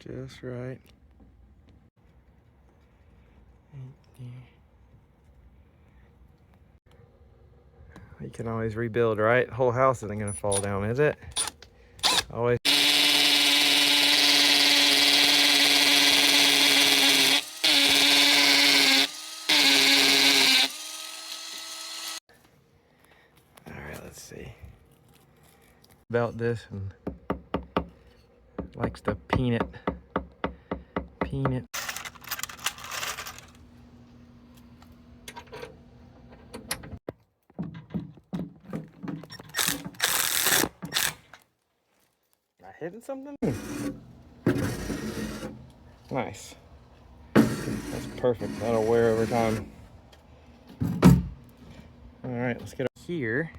Just right. You can always rebuild, right? Whole house isn't gonna fall down, is it? Always. All right, let's see. About this and likes to peen it. I hitting something? Nice. That's perfect. That'll wear over time. All right, let's get up here.